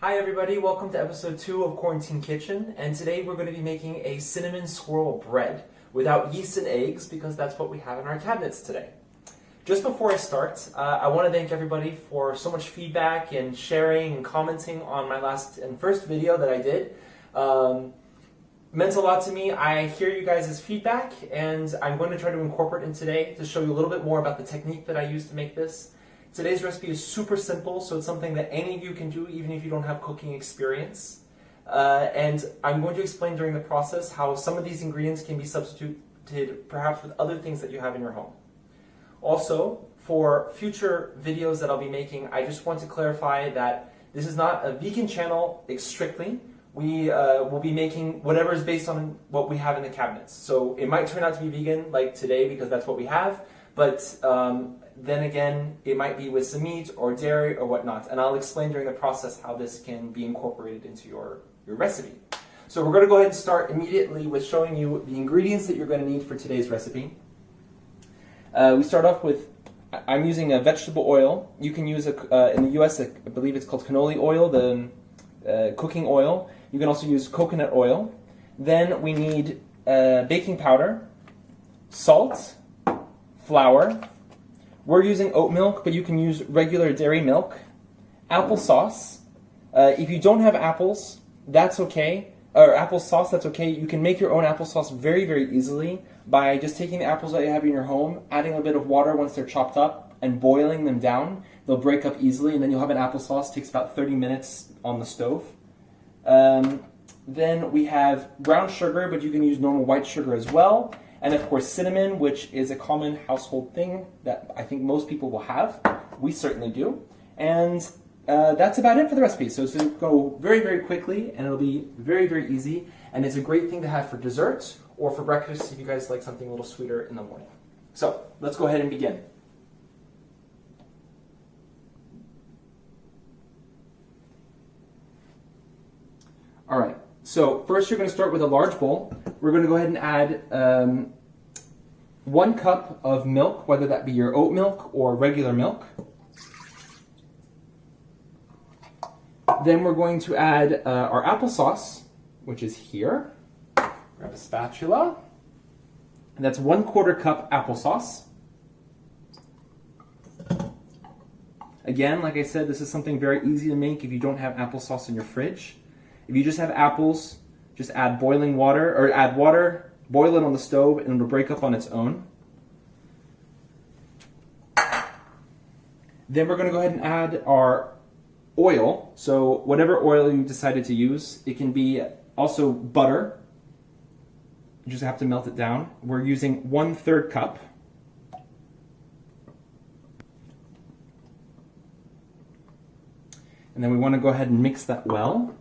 Hi everybody, welcome to episode 2 of Quarantine Kitchen, and today we're going to be making a cinnamon swirl bread without yeast and eggs because that's what we have in our cabinets today. Just before I start, I want to thank everybody for so much feedback and sharing and commenting on my last and first video that I did. Meant a lot to me. I hear you guys' feedback, and I'm going to try to incorporate it today to show you a little bit more about the technique that I use to make this. Today's recipe is super simple, so it's something that any of you can do even if you don't have cooking experience. And I'm going to explain during the process how some of these ingredients can be substituted perhaps with other things that you have in your home. Also, for future videos that I'll be making, I just want to clarify that this is not a vegan channel strictly. We will be making whatever is based on what we have in the cabinets. So it might turn out to be vegan like today because that's what we have, but then again, it might be with some meat or dairy or whatnot. And I'll explain during the process how this can be incorporated into your recipe. So we're going to go ahead and start immediately with showing you the ingredients that you're going to need for today's recipe. We start off with, I'm using a vegetable oil. You can use, in the US, I believe it's called canola oil, the cooking oil. You can also use coconut oil. Then we need baking powder, salt, flour. We're using oat milk, but you can use regular dairy milk, applesauce. If you don't have apples, that's okay. Or applesauce, that's okay. You can make your own applesauce very, very easily by just taking the apples that you have in your home, adding a bit of water once they're chopped up, and boiling them down. They'll break up easily, and then you'll have an applesauce. It takes about 30 minutes on the stove. Then we have brown sugar, but you can use normal white sugar as well. And of course cinnamon, which is a common household thing that I think most people will have. We certainly do. And that's about it for the recipe. So it's going to go very, very quickly, and it'll be very, very easy. And it's a great thing to have for dessert or for breakfast if you guys like something a little sweeter in the morning. So let's go ahead and begin. All right. So first you're going to start with a large bowl. We're going to go ahead and add 1 cup of milk, whether that be your oat milk or regular milk. Then we're going to add our applesauce, which is here. Grab a spatula. And that's 1/4 cup applesauce. Again, like I said, this is something very easy to make if you don't have applesauce in your fridge. If you just have apples, just add boiling water, or add water, boil it on the stove, and it'll break up on its own. Then we're going to go ahead and add our oil. So whatever oil you decided to use, it can be also butter. You just have to melt it down. We're using 1/3 cup. And then we want to go ahead and mix that well.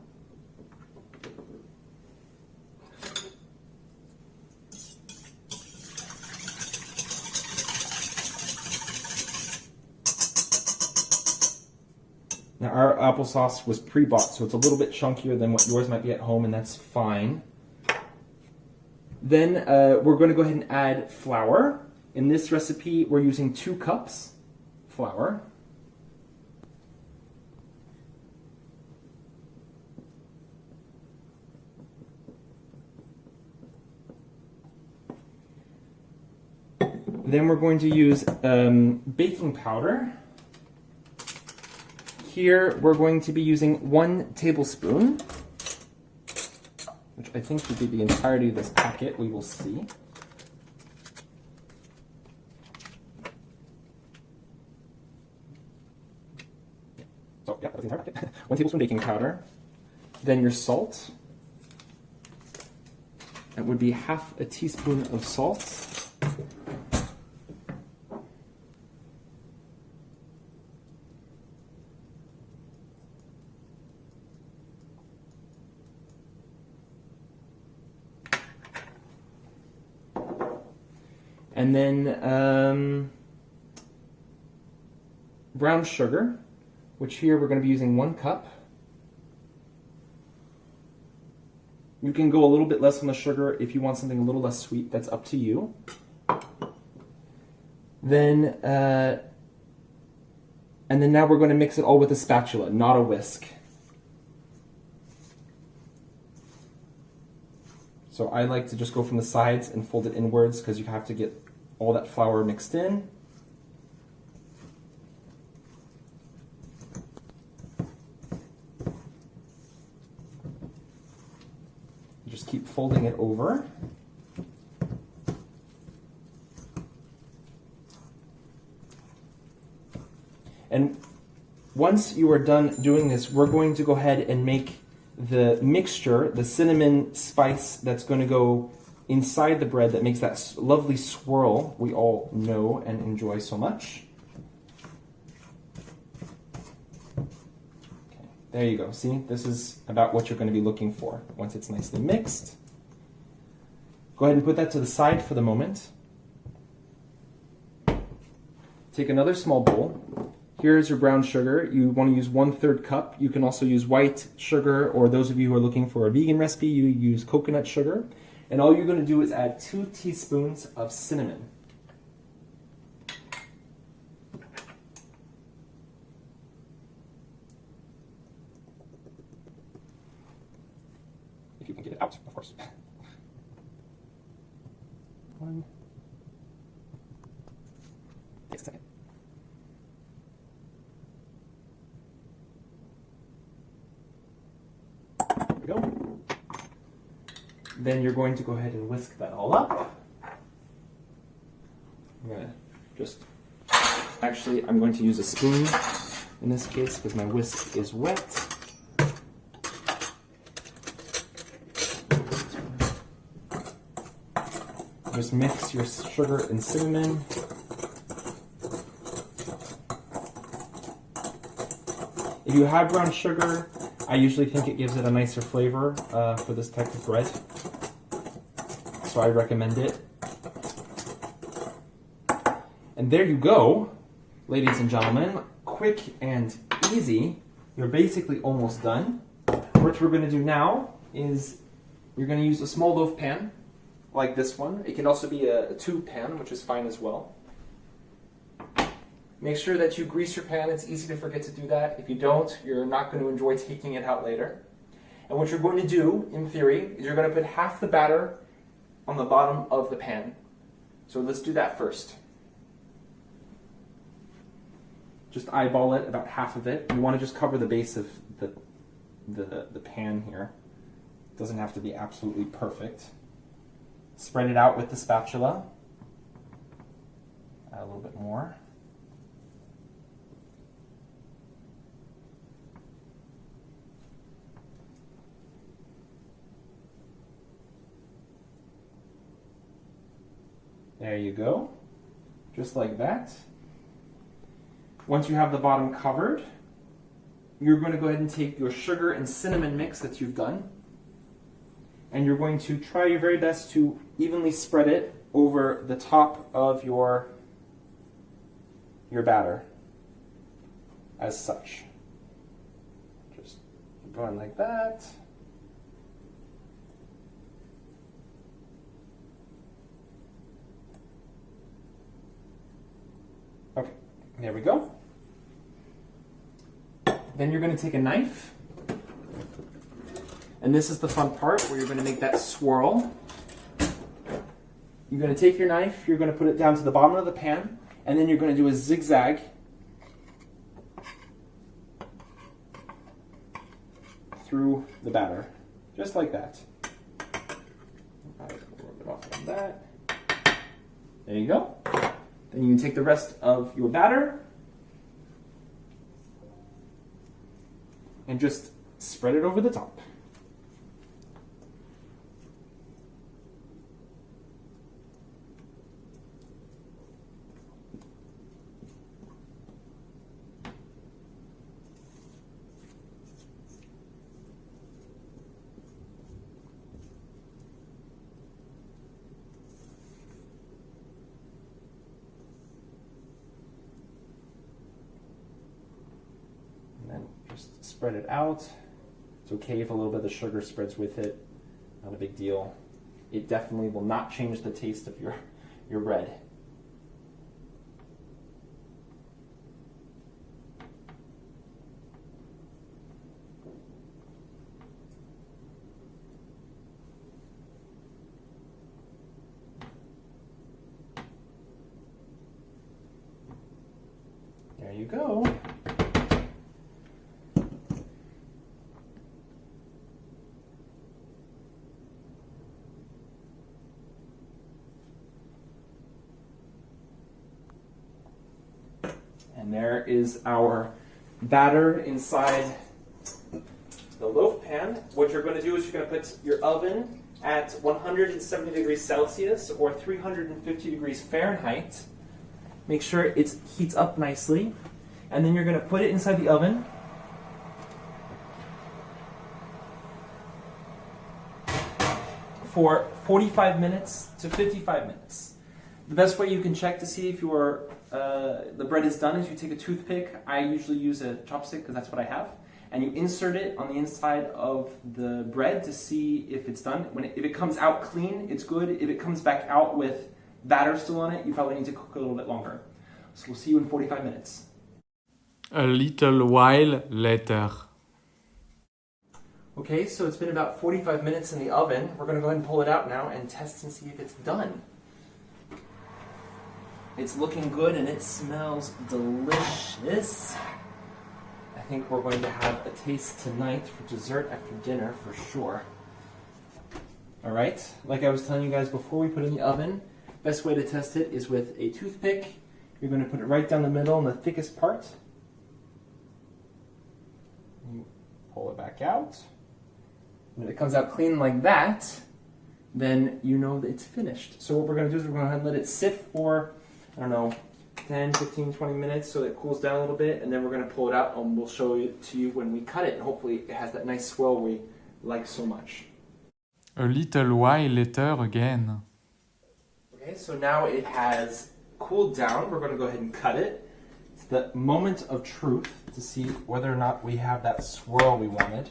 Now our applesauce was pre-bought, so it's a little bit chunkier than what yours might be at home, and that's fine. Then we're going to go ahead and add flour. In this recipe, we're using 2 cups flour. Then we're going to use baking powder. Here we're going to be using 1 tablespoon, which I think should be the entirety of this packet. We will see. So yeah, that's the entire packet. 1 tablespoon baking powder. Then your salt. That would be 1/2 teaspoon of salt. And then brown sugar, which here we're going to be using 1 cup. You can go a little bit less on the sugar if you want something a little less sweet. That's up to you. Then, and then now we're going to mix it all with a spatula, not a whisk. So I like to just go from the sides and fold it inwards because you have to get all that flour mixed in. Just keep folding it over. And once you are done doing this, we're going to go ahead and make the mixture, the cinnamon spice that's going to go inside the bread that makes that lovely swirl we all know and enjoy so much. Okay, there you go. See, this is about what you're going to be looking for once it's nicely mixed. Go ahead and put that to the side for the moment. Take another small bowl. Here's your brown sugar. You want to use 1/3 cup. You can also use white sugar, or those of you who are looking for a vegan recipe, you use coconut sugar. And all you're going to do is add 2 teaspoons of cinnamon. If you can get it out, of course. 1. Takes a second. There we go. Then you're going to go ahead and whisk that all up. I'm going to just, actually, I'm going to use a spoon in this case because my whisk is wet. Just mix your sugar and cinnamon. If you have brown sugar, I usually think it gives it a nicer flavor for this type of bread. So I recommend it. And there you go, ladies and gentlemen. Quick and easy. You're basically almost done. What we're going to do now is you're going to use a small loaf pan like this one. It can also be a tube pan, which is fine as well. Make sure that you grease your pan. It's easy to forget to do that. If you don't, you're not going to enjoy taking it out later. And what you're going to do, in theory, is you're going to put half the batter on the bottom of the pan. So let's do that first. Just eyeball it, about half of it. You want to just cover the base of the pan here. It doesn't have to be absolutely perfect. Spread it out with the spatula. Add a little bit more. There you go, just like that. Once you have the bottom covered, you're going to go ahead and take your sugar and cinnamon mix that you've done, and you're going to try your very best to evenly spread it over the top of your batter, as such. Just going like that. Okay, there we go. Then you're going to take a knife, and this is the fun part where you're going to make that swirl. You're going to take your knife, you're going to put it down to the bottom of the pan, and then you're going to do a zigzag through the batter, just like that. A little bit off on that. There you go. Then you can take the rest of your batter and just spread it over the top. Just spread it out. It's okay if a little bit of the sugar spreads with it. Not a big deal. It definitely will not change the taste of your bread. go. And there is our batter inside the loaf pan. What you're going to do is you're going to put your oven at 170 degrees Celsius or 350 degrees Fahrenheit. Make sure it heats up nicely. And then you're going to put it inside the oven. For 45 minutes to 55 minutes. The best way you can check to see if the bread is done is you take a toothpick. I usually use a chopstick because that's what I have. And you insert it on the inside of the bread to see if it's done. If it comes out clean, it's good. If it comes back out with batter still on it, you probably need to cook a little bit longer. So we'll see you in 45 minutes. A little while later. Okay, so it's been about 45 minutes in the oven. We're going to go ahead and pull it out now and test and see if it's done. It's looking good and it smells delicious. I think we're going to have a taste tonight for dessert after dinner for sure. Alright, like I was telling you guys before we put it in the oven, best way to test it is with a toothpick. You're going to put it right down the middle in the thickest part. You pull it back out. And if it comes out clean like that, then you know that it's finished. So what we're going to do is we're going to let it sit for, I don't know, 10, 15, 20 minutes so that it cools down a little bit, and then we're going to pull it out and we'll show it to you when we cut it. And hopefully it has that nice swirl we like so much. A little while later again. Okay, so now it has cooled down. We're going to go ahead and cut it. It's the moment of truth to see whether or not we have that swirl we wanted.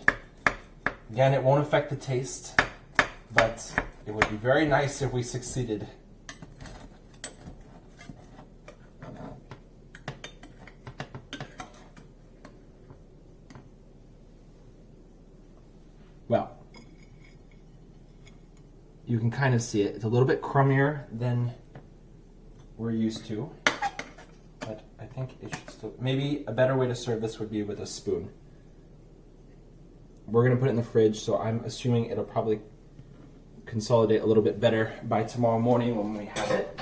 Again, it won't affect the taste, but it would be very nice if we succeeded. Well, you can kind of see it. It's a little bit crummier than we're used to, but I think it should still, maybe a better way to serve this would be with a spoon. We're going to put it in the fridge, so I'm assuming it'll probably consolidate a little bit better by tomorrow morning when we have it.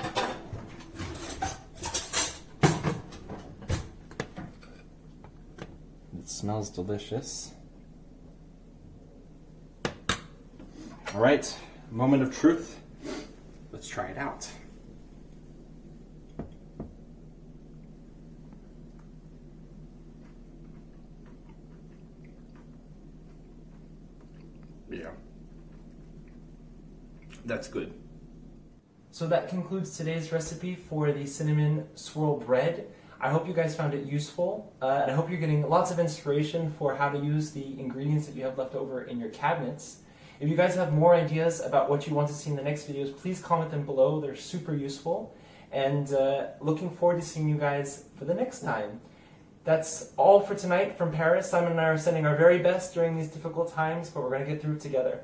It smells delicious. All right, moment of truth. Let's try it out. Yeah, that's good. So that concludes today's recipe for the cinnamon swirl bread. I hope you guys found it useful, and I hope you're getting lots of inspiration for how to use the ingredients that you have left over in your cabinets. If you guys have more ideas about what you want to see in the next videos, please comment them below. They're super useful, and looking forward to seeing you guys for the next time. That's all for tonight from Paris. Simon and I are sending our very best during these difficult times, but we're going to get through it together.